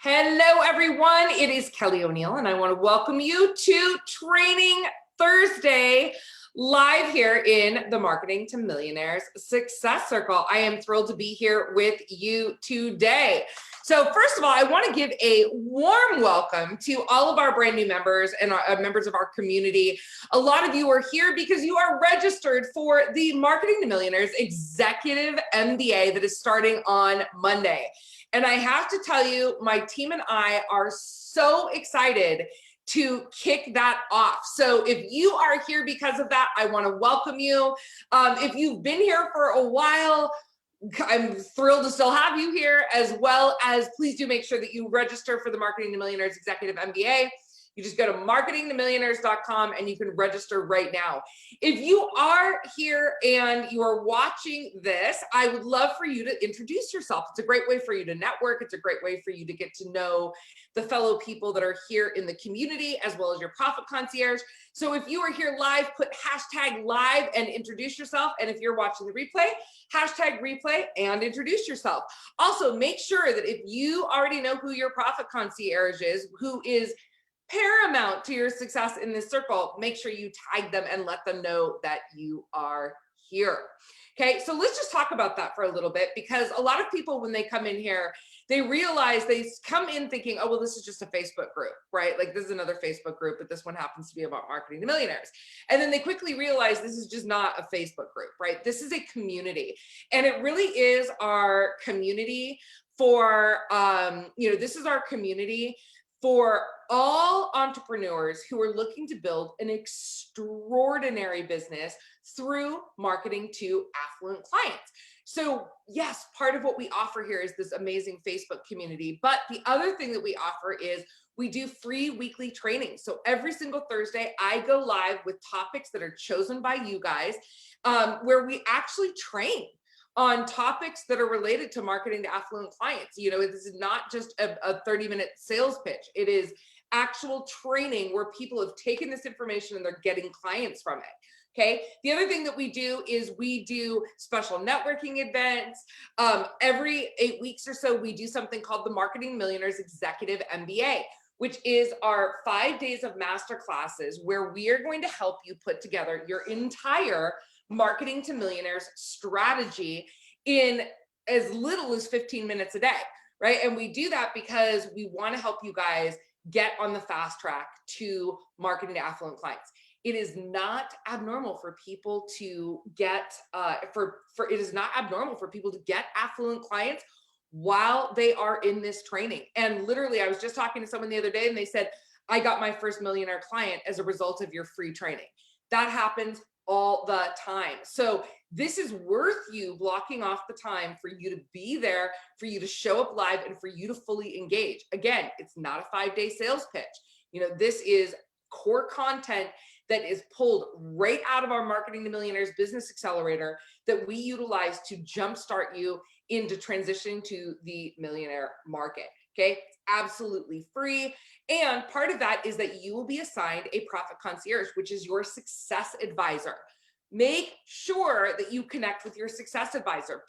Hello, everyone. It is Kelly O'Neill, and I want to welcome you to Training Thursday live here in the Marketing to Millionaires Success Circle. I am thrilled to be here with you today. So first of all, I want to give a warm welcome to all of our brand new members and members of our community. A lot of you are here because you are registered for the Marketing to Millionaires Executive MBA that is starting on Monday. And I have to tell you, my team and I are so excited to kick that off. So if you are here because of that, I want to welcome you. If you've been here for a while, I'm thrilled to still have you here, as well as please do make sure that you register for the Marketing to Millionaires Executive MBA. You just go to marketingtomillionaires.com and you can register right now. If you are here and you are watching this, I would love for you to introduce yourself. It's a great way for you to network. It's a great way for you to get to know the fellow people that are here in the community, as well as your profit concierge. So if you are here live, put hashtag live and introduce yourself. And if you're watching the replay, hashtag replay and introduce yourself. Also, make sure that if you already know who your profit concierge is, who is paramount to your success in this circle, make sure you tag them and let them know that you are here. Okay, so let's just talk about that for a little bit, because a lot of people, when they come in here, they realize they come in thinking, oh, well, this is just a Facebook group, right? Like this is another Facebook group, but this one happens to be about marketing to millionaires. And then they quickly realize this is just not a Facebook group, right? This is a community. And it really is our community for, this is our community for all entrepreneurs who are looking to build an extraordinary business through marketing to affluent clients. So yes, part of what we offer here is this amazing Facebook community, but the other thing that we offer is we do free weekly training. So every single Thursday, I go live with topics that are chosen by you guys, where we actually train on topics that are related to marketing to affluent clients. You know, this is not just a 30-minute sales pitch. It is actual training where people have taken this information and they're getting clients from it. Okay. The other thing that we do is we do special networking events. Every 8 weeks or so, we do something called the Marketing Millionaires Executive MBA, which is our 5 days of master classes where we are going to help you put together your entire marketing to millionaires strategy in as little as 15 minutes a day, right? And we do that because we want to help you guys get on the fast track to marketing to affluent clients. It is not abnormal for people to get it is not abnormal for people to get affluent clients while they are in this training. And literally, I was just talking to someone the other day and they said, I got my first millionaire client as a result of your free training. That happens all the time. So this is worth you blocking off the time for you to be there, for you to show up live, and for you to fully engage. Again, it's not a 5-day sales pitch. You know, this is core content that is pulled right out of our Marketing to Millionaires Business Accelerator that we utilize to jumpstart you into transitioning to the millionaire market. Okay, it's absolutely free. And part of that is that you will be assigned a profit concierge, which is your success advisor. Make sure that you connect with your success advisor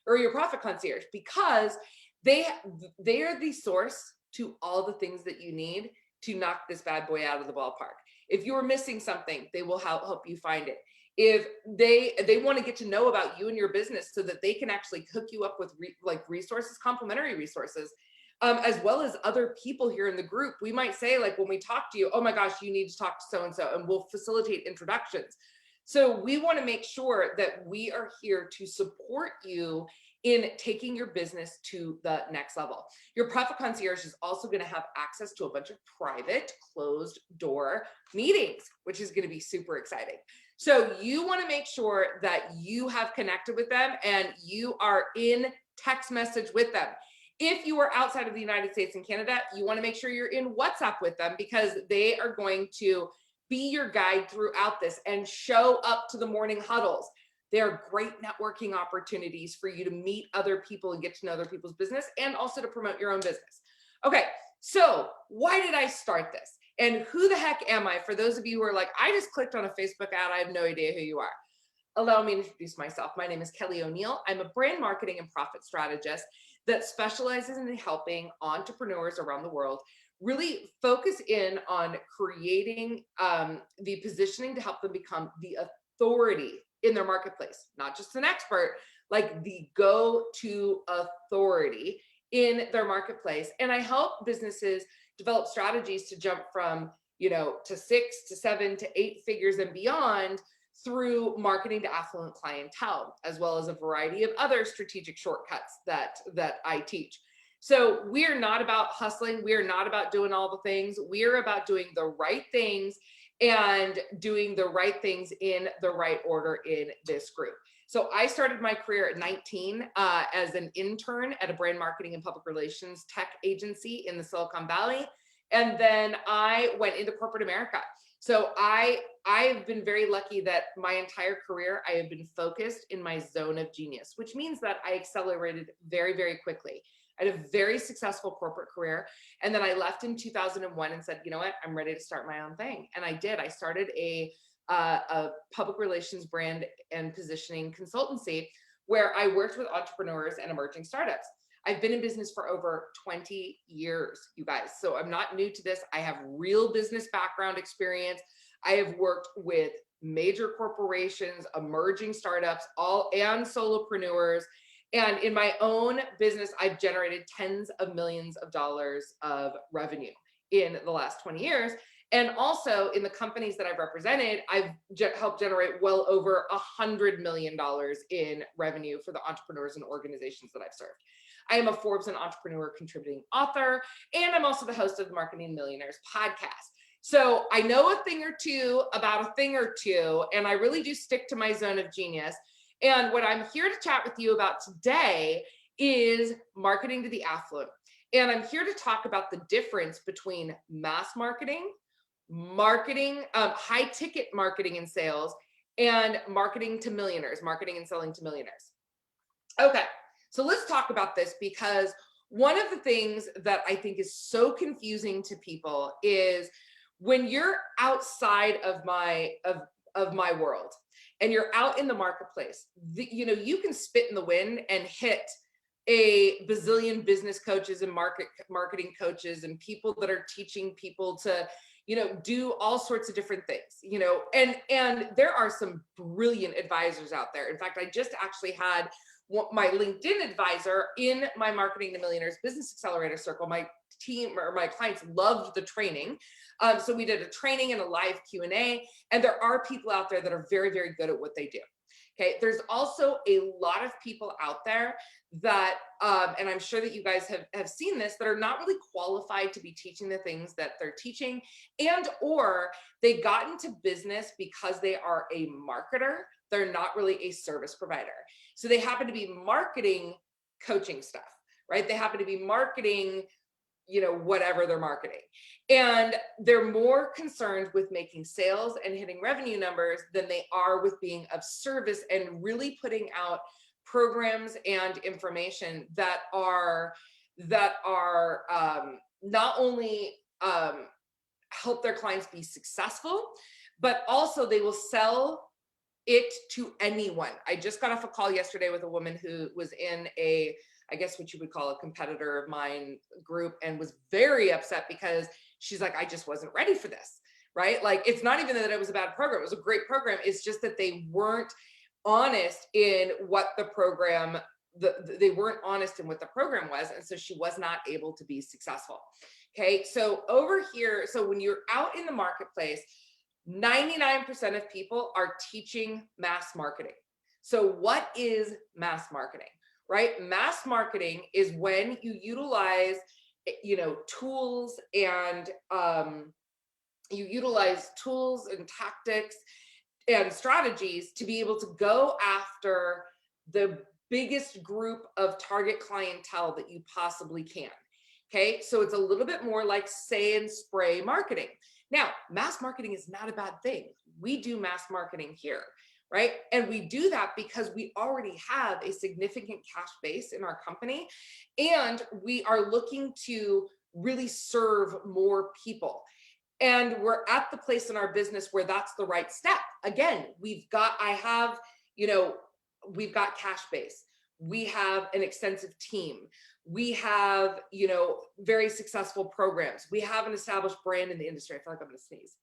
or your profit concierge, because they are the source to all the things that you need to knock this bad boy out of the ballpark. If you're missing something, they will help you find it. If they want to get to know about you and your business so that they can actually hook you up with resources, complementary resources, as well as other people here in the group. We might say, like, when we talk to you, oh my gosh, you need to talk to so-and-so, and we'll facilitate introductions. So we want to make sure that we are here to support you in taking your business to the next level. Your profit concierge is also going to have access to a bunch of private closed door meetings, which is going to be super exciting. So you want to make sure that you have connected with them and you are in text message with them. If you are outside of the United States and Canada, you want to make sure you're in WhatsApp with them, because they are going to be your guide throughout this and show up to the morning huddles. They're great networking opportunities for you to meet other people and get to know other people's business, and also to promote your own business. Okay, so why did I start this? And who the heck am I? For those of you who are like, I just clicked on a Facebook ad, I have no idea who you are. allow me to introduce myself. My name is Kelly O'Neill. I'm a brand marketing and profit strategist that specializes in helping entrepreneurs around the world really focus in on creating the positioning to help them become the authority in their marketplace, not just an expert, like the go-to authority in their marketplace. And I help businesses develop strategies to jump from, to 6 to 7 to 8 figures and beyond through marketing to affluent clientele, as well as a variety of other strategic shortcuts that I teach. So we're not about hustling. We're not about doing all the things. We're about doing the right things and doing the right things in the right order in this group. So I started my career at 19 as an intern at a brand marketing and public relations tech agency in the Silicon Valley. And then I went into corporate America. So I've been very lucky that my entire career, I have been focused in my zone of genius, which means that I accelerated very, very quickly. I had a very successful corporate career. And then I left in 2001 and said, you know what, I'm ready to start my own thing. And I did. I started a public relations brand and positioning consultancy where I worked with entrepreneurs and emerging startups. I've been in business for over 20 years, you guys. So I'm not new to this. I have real business background experience. I have worked with major corporations, emerging startups, and solopreneurs. And in my own business, I've generated tens of millions of dollars of revenue in the last 20 years. And also in the companies that I've represented, I've helped generate well over $100 million in revenue for the entrepreneurs and organizations that I've served. I am a Forbes and Entrepreneur contributing author, and I'm also the host of the Marketing Millionaires podcast. So I know a thing or two about a thing or two, and I really do stick to my zone of genius. And what I'm here to chat with you about today is marketing to the affluent. And I'm here to talk about the difference between mass marketing, high ticket marketing and sales, and marketing to millionaires, marketing and selling to millionaires. Okay, so let's talk about this, because one of the things that I think is so confusing to people is when you're outside of my world and you're out in the marketplace, you can spit in the wind and hit a bazillion business coaches and marketing coaches and people that are teaching people to do all sorts of different things, and there are some brilliant advisors out there. In fact, I just actually had my LinkedIn advisor in my Marketing to Millionaires Business Accelerator Circle. My team or my clients loved the training. So we did a training and a live Q&A, and there are people out there that are very, very good at what they do. Okay. There's also a lot of people out there that, and I'm sure that you guys have seen this, that are not really qualified to be teaching the things that they're teaching, or they got into business because they are a marketer. They're not really a service provider. So they happen to be marketing coaching stuff, right? They happen to be marketing, whatever they're marketing. And they're more concerned with making sales and hitting revenue numbers than they are with being of service and really putting out programs and information that are not only help their clients be successful, but also they will sell it to anyone. I just got off a call yesterday with a woman who was in I guess what you would call a competitor of mine group, and was very upset because she's like, I just wasn't ready for this, right? Like, it's not even that it was a bad program. It was a great program. It's just that they weren't honest in what the program, they weren't honest in what the program was. And so she was not able to be successful. Okay. So over here, so when you're out in the marketplace, 99% of people are teaching mass marketing. So what is mass marketing, right? Mass marketing is when you utilize, tools and tactics and strategies to be able to go after the biggest group of target clientele that you possibly can. Okay. So it's a little bit more like say and spray marketing. Now, mass marketing is not a bad thing. We do mass marketing here, right? And we do that because we already have a significant cash base in our company, and we are looking to really serve more people. And we're at the place in our business where that's the right step. Again, I have we've got cash base. We have an extensive team. We have, very successful programs. We have an established brand in the industry. I feel like I'm going to sneeze.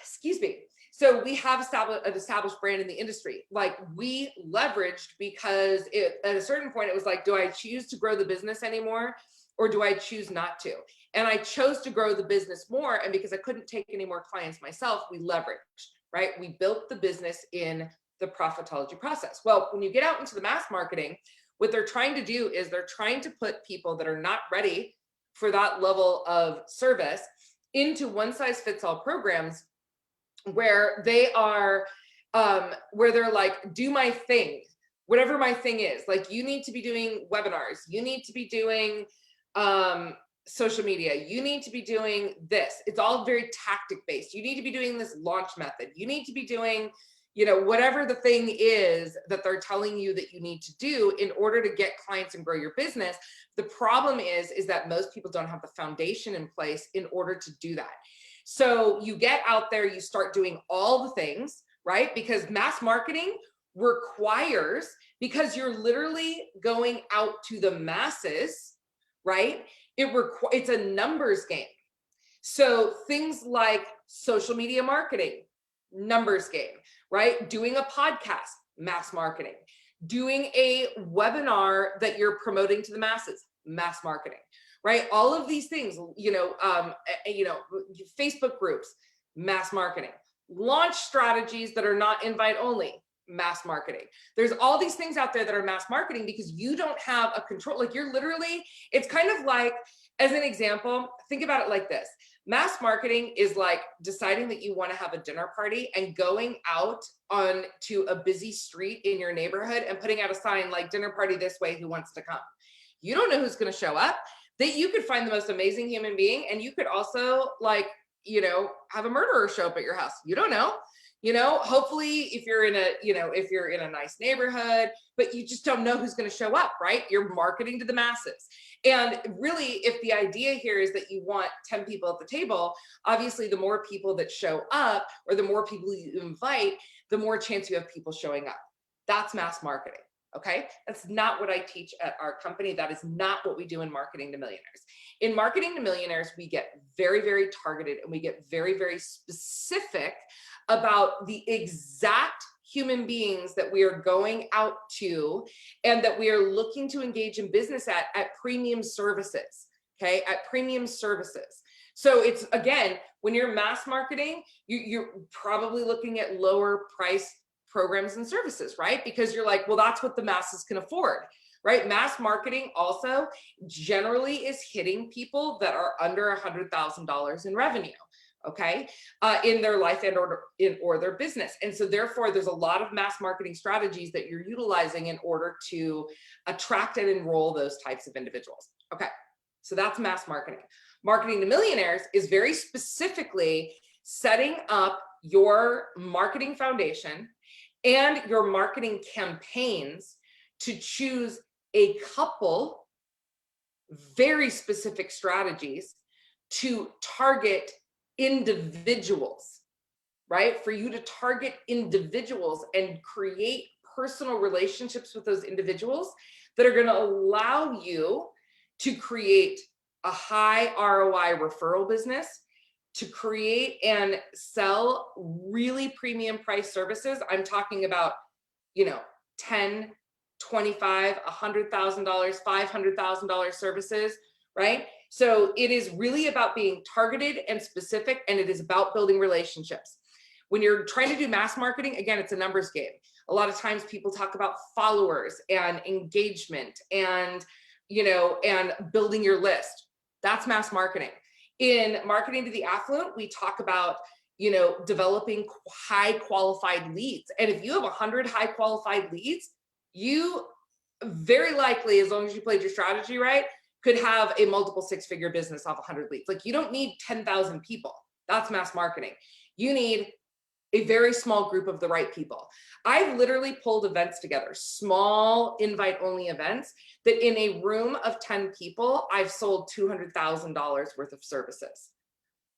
Excuse me. So we have an established brand in the industry. Like, we leveraged because at a certain point, it was like, do I choose to grow the business anymore, or do I choose not to? And I chose to grow the business more. And because I couldn't take any more clients myself, we leveraged, right? We built the business in the profitology process. Well, when you get out into the mass marketing, what they're trying to do is they're trying to put people that are not ready for that level of service into one size fits all programs where they are, where they're like, do my thing, whatever my thing is. Like, you need to be doing webinars. You need to be doing social media. You need to be doing this. It's all very tactic based. You need to be doing this launch method. You need to be doing, whatever the thing is that they're telling you that you need to do in order to get clients and grow your business. The problem is that most people don't have the foundation in place in order to do that. So you get out there, you start doing all the things, right? Because mass marketing requires, because you're literally going out to the masses, right? It's a numbers game. So things like social media marketing, numbers game, right? Doing a podcast, mass marketing. Doing a webinar that you're promoting to the masses, mass marketing, right? All of these things, Facebook groups, mass marketing. Launch strategies that are not invite only, mass marketing. There's all these things out there that are mass marketing because you don't have a control. Like, you're literally, it's kind of like, as an example, think about it like this. Mass marketing is like deciding that you want to have a dinner party and going out onto a busy street in your neighborhood and putting out a sign like, dinner party this way, who wants to come? You don't know who's going to show up. That you could find the most amazing human being, and you could also, like, have a murderer show up at your house. You don't know. Hopefully if you're in a nice neighborhood, but you just don't know who's going to show up, right? You're marketing to the masses. And really, if the idea here is that you want 10 people at the table, obviously the more people that show up, or the more people you invite, the more chance you have people showing up. That's mass marketing. Okay. That's not what I teach at our company. That is not what we do in Marketing to Millionaires. In Marketing to Millionaires, we get very, very targeted, and we get very, very specific about the exact human beings that we are going out to and that we are looking to engage in business at premium services. Okay. At premium services. So it's, again, when you're mass marketing, you're probably looking at lower price programs and services, right? Because you're like, well, that's what the masses can afford, right? Mass marketing also generally is hitting people that are under $100,000 in revenue, okay, in their life or their business. And so therefore, there's a lot of mass marketing strategies that you're utilizing in order to attract and enroll those types of individuals. Okay, so that's mass marketing. Marketing to Millionaires is very specifically setting up your marketing foundation and your marketing campaigns to choose a couple very specific strategies to target individuals, right? For you to target individuals and create personal relationships with those individuals that are going to allow you to create a high ROI referral business, to create and sell really premium price services. I'm talking about, $10,000, $25,000, $100,000, $500,000 services, right? So it is really about being targeted and specific, and it is about building relationships. When you're trying to do mass marketing, again, it's a numbers game. A lot of times people talk about followers and engagement and, and building your list. That's mass marketing. In Marketing to the Affluent, we talk about, developing high qualified leads. And if you have 100 high qualified leads, you very likely, as long as you played your strategy right, could have a multiple six-figure business off 100 leads. Like, you don't need 10,000 people. That's mass marketing. You need a very small group of the right people. I've literally pulled events together, small invite-only events, that in a room of 10 people, I've sold $200,000 worth of services.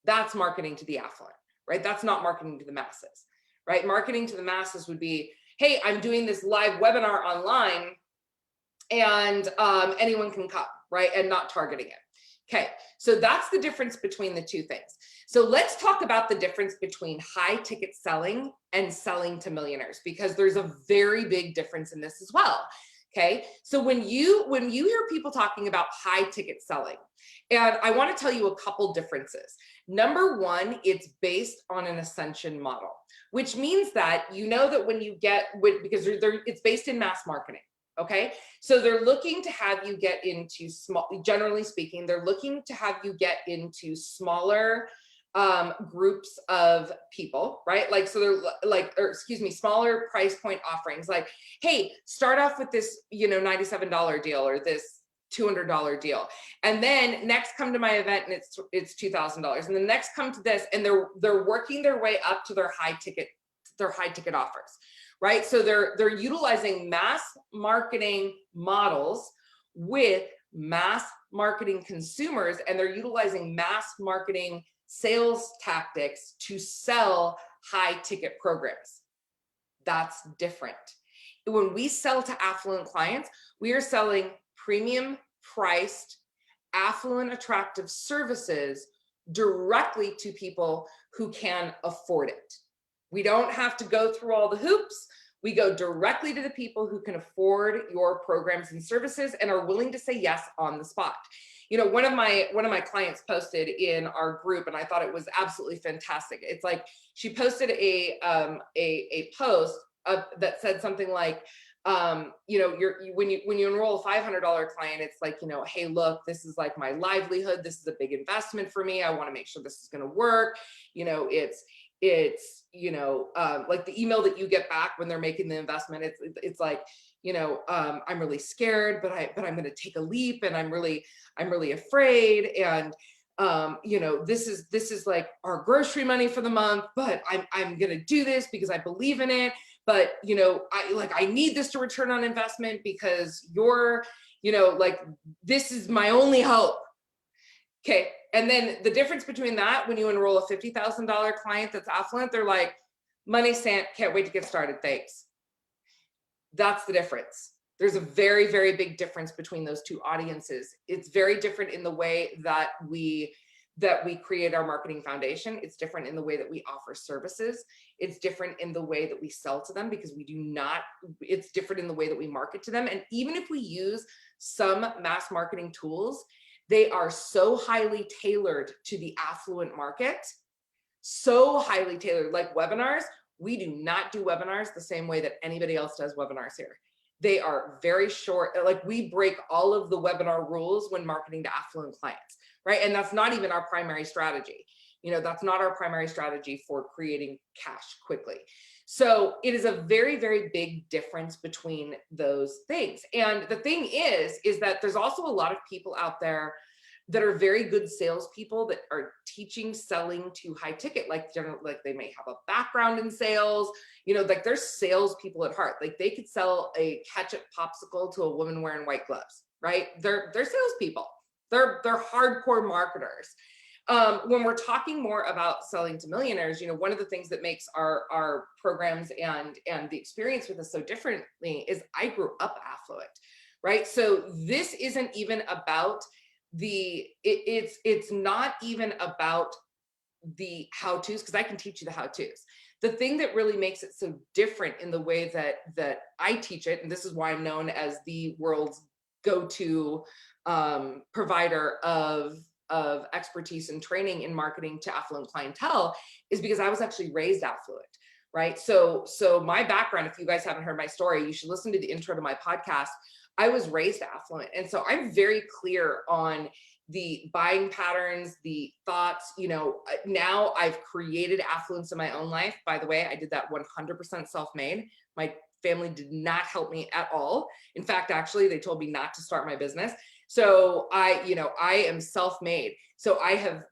That's marketing to the affluent, right? That's not marketing to the masses, right? Marketing to the masses would be, hey, I'm doing this live webinar online and anyone can come, right? And not targeting it. Okay, so that's the difference between the two things. So let's talk about the difference between high ticket selling and selling to millionaires, because there's a very big difference in this as well. Okay, so when you hear people talking about high ticket selling, and I want to tell you a couple differences. Number one, it's based on an ascension model, which means that you know that when you get, because it's based in mass marketing. Okay, so they're looking to have you get into small, generally speaking, they're looking to have you get into smaller groups of people, right? Like, so they're like, or excuse me, smaller price point offerings. Like, hey, start off with this, you know, $97 deal or this $200 deal, and then next come to my event and it's $2,000, and the next come to this, and they're working their way up to their high ticket offers. Right? So they're utilizing mass marketing models with mass marketing consumers, and they're utilizing mass marketing sales tactics to sell high ticket programs. That's different. When we sell to affluent clients, we are selling premium priced, affluent, attractive services directly to people who can afford it. We don't have to go through all the hoops. We go directly to the people who can afford your programs and services and are willing to say yes on the spot. You know, one of my clients posted in our group, and I thought it was absolutely fantastic. It's like she posted a post that said something like, you know, when you enroll a $500 client, it's like, you know, hey, look, this is like my livelihood. This is a big investment for me. I want to make sure this is going to work. You know, it's you know, like the email that you get back when they're making the investment, it's like, you know, I'm really scared, but I'm going to take a leap, and I'm really afraid, and you know, this is like our grocery money for the month, but I'm going to do this because I believe in it. But, you know, I need this to return on investment because you're, you know, like, this is my only hope. Okay. And then the difference between that, when you enroll a $50,000 client that's affluent, they're like, money sent, can't wait to get started, thanks. That's the difference. There's a very, very big difference between those two audiences. It's very different in the way that we create our marketing foundation. It's different in the way that we offer services. It's different in the way that we sell to them, because it's different in the way that we market to them. And even if we use some mass marketing tools, they are so highly tailored to the affluent market, so highly tailored. Like webinars, we do not do webinars the same way that anybody else does webinars here. They are very short. Like, we break all of the webinar rules when marketing to affluent clients, right? And that's not even our primary strategy. You know, that's not our primary strategy for creating cash quickly. So it is a very, very big difference between those things. And the thing is that there's also a lot of people out there that are very good salespeople that are teaching selling to high ticket, like they may have a background in sales, you know, like they're salespeople at heart. Like, they could sell a ketchup popsicle to a woman wearing white gloves, right? They're salespeople. They're hardcore marketers. When we're talking more about selling to millionaires, you know, one of the things that makes our programs and the experience with us so differently is I grew up affluent, right? So this isn't even about it's not even about the how-tos, because I can teach you the how-tos. The thing that really makes it so different in the way that I teach it, and this is why I'm known as the world's go-to provider of expertise and training in marketing to affluent clientele, is because I was actually raised affluent, right? So my background, if you guys haven't heard my story, you should listen to the intro to my podcast. I was raised affluent. And so I'm very clear on the buying patterns, the thoughts. You know, now I've created affluence in my own life. By the way, I did that 100% self-made. My family did not help me at all. In fact, actually, they told me not to start my business. So I am self-made. So I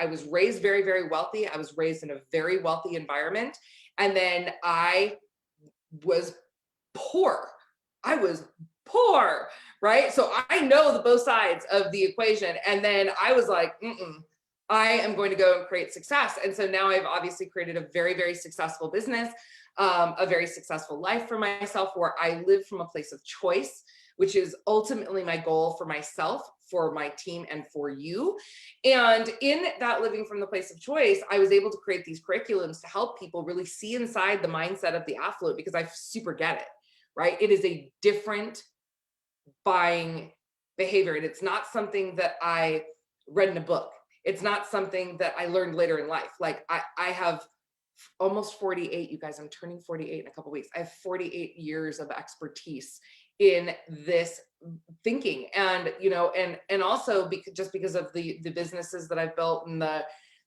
was raised very, very wealthy. I was raised in a very wealthy environment. And then I was poor. I was poor, right? So I know the both sides of the equation. And then I was like, I am going to go and create success. And so now I've obviously created a very, very successful business, a very successful life for myself, where I live from a place of choice, which is ultimately my goal for myself, for my team, and for you. And in that living from the place of choice, I was able to create these curriculums to help people really see inside the mindset of the affluent, because I super get it, right? It is a different buying behavior. And it's not something that I read in a book. It's not something that I learned later in life. Like I have almost 48, you guys, I'm turning 48 in a couple of weeks. I have 48 years of expertise in this thinking. And, you know, and also just because of the businesses that I've built and the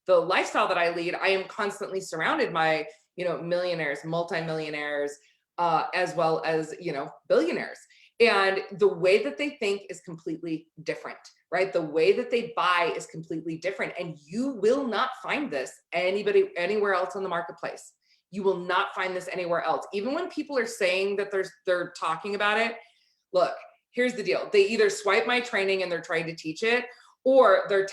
lifestyle that I lead, I am constantly surrounded by, you know, millionaires, multimillionaires, as well as, you know, billionaires. And the way that they think is completely different, right? The way that they buy is completely different. And you will not find this anywhere else in the marketplace. You will not find this anywhere else. Even when people are saying that they're talking about it, look, here's the deal. They either swipe my training and they're trying to teach it, or they're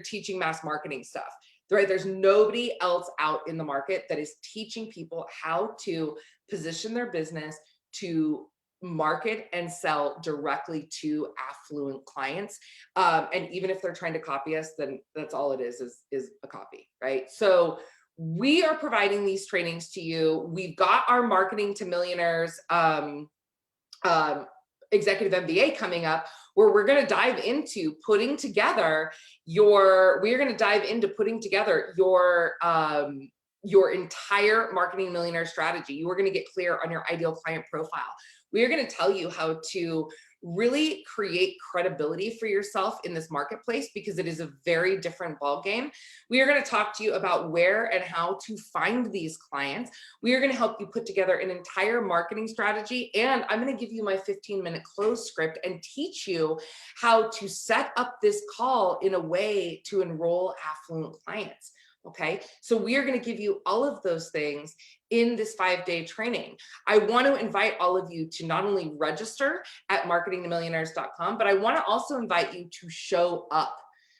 teaching mass marketing stuff, right? There's nobody else out in the market that is teaching people how to position their business to market and sell directly to affluent clients. And even if they're trying to copy us, then that's all it is a copy, right? So we are providing these trainings to you. We've got our Marketing to Millionaires executive MBA coming up, where we're going to dive into putting together your entire Marketing Millionaire strategy. You are going to get clear on your ideal client profile. We are going to tell you how to really create credibility for yourself in this marketplace, because it is a very different ballgame. We are going to talk to you about where and how to find these clients. We are going to help you put together an entire marketing strategy. And I'm going to give you my 15-minute close script and teach you how to set up this call in a way to enroll affluent clients. Okay, so we are going to give you all of those things in this 5-day training. I want to invite all of you to not only register at marketingtomillionaires.com, but I want to also invite you to show up,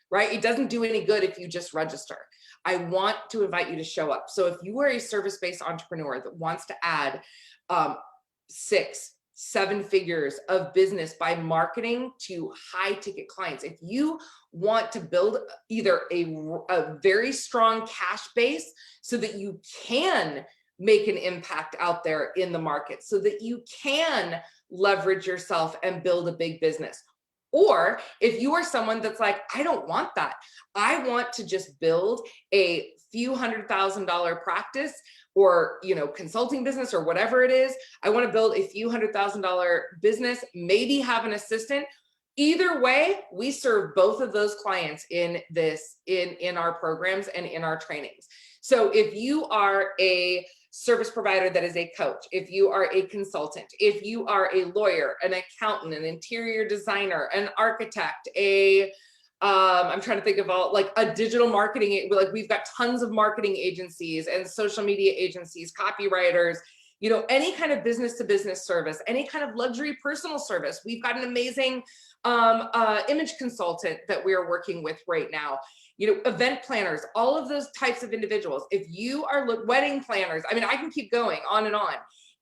right? It doesn't do any good if you just register. I want to invite you to show up. So if you are a service-based entrepreneur that wants to add 6-7 figures of business by marketing to high ticket clients, if you want to build either a very strong cash base so that you can make an impact out there in the market, so that you can leverage yourself and build a big business. Or if you are someone that's like, I don't want that. I want to just build a few $100,000 practice, or, you know, consulting business, or whatever it is. I want to build a few $100,000 business, maybe have an assistant. Either way, we serve both of those clients in our programs and in our trainings. So if you are a service provider that is a coach, if you are a consultant, if you are a lawyer, an accountant, an interior designer, an architect, I'm trying to think of all, like a digital marketing, like we've got tons of marketing agencies and social media agencies, copywriters, you know, any kind of business to business service, any kind of luxury personal service. We've got an amazing image consultant that we are working with right now. You know, event planners, all of those types of individuals. If you are wedding planners, I mean, I can keep going on and on.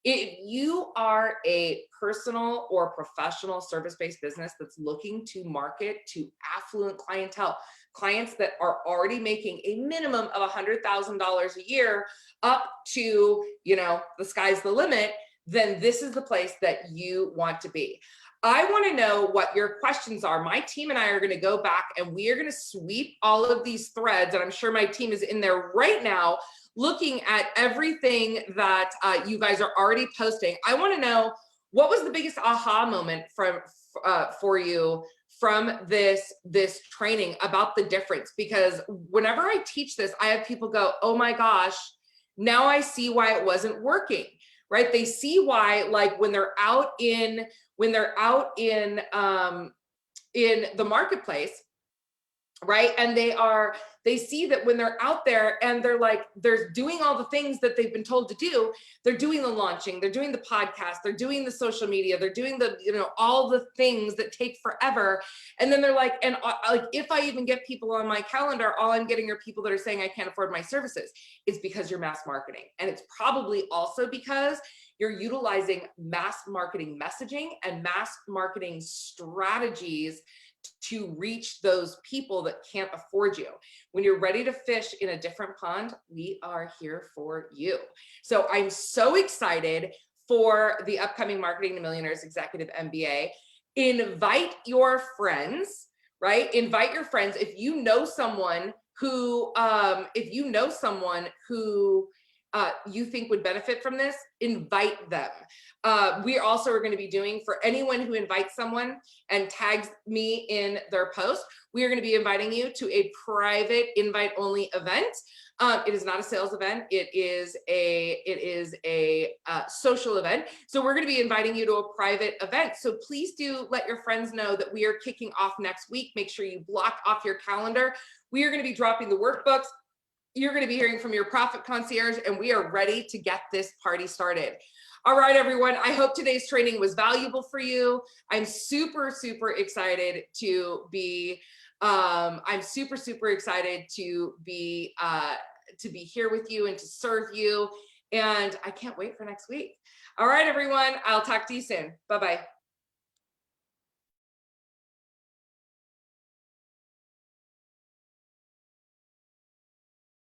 If you are a personal or professional service-based business that's looking to market to affluent clientele, clients that are already making a minimum of $100,000 a year up to, you know, the sky's the limit, then this is the place that you want to be. I want to know what your questions are. My team and I are going to go back and we are going to sweep all of these threads. And I'm sure my team is in there right now looking at everything that you guys are already posting. I want to know, what was the biggest aha moment for you from this training about the difference? Because whenever I teach this, I have people go, oh my gosh, now I see why it wasn't working. Right? They see why, like when they're out in the marketplace, right? And they see that when they're out there and they're doing all the things that they've been told to do, they're doing the launching, they're doing the podcast, they're doing the social media, they're doing the, all the things that take forever. And then they're like, and like, if I even get people on my calendar, all I'm getting are people that are saying I can't afford my services. It's because you're mass marketing. And it's probably also because you're utilizing mass marketing messaging and mass marketing strategies to reach those people that can't afford you. When you're ready to fish in a different pond, we are here for you. So I'm so excited for the upcoming Marketing to Millionaires Executive MBA. Invite your friends, right? Invite your friends. If you know someone who, you think would benefit from this, invite them. We also are going to be doing, for anyone who invites someone and tags me in their post, we are going to be inviting you to a private invite only event. It is not a sales event. It is a social event. So we're going to be inviting you to a private event. So please do let your friends know that we are kicking off next week. Make sure you block off your calendar. We are going to be dropping the workbooks. You're going to be hearing from your profit concierge, and we are ready to get this party started. All right, everyone. I hope today's training was valuable for you. I'm super, super excited to be. I'm super, super excited to be here with you and to serve you. And I can't wait for next week. All right, everyone. I'll talk to you soon. Bye-bye.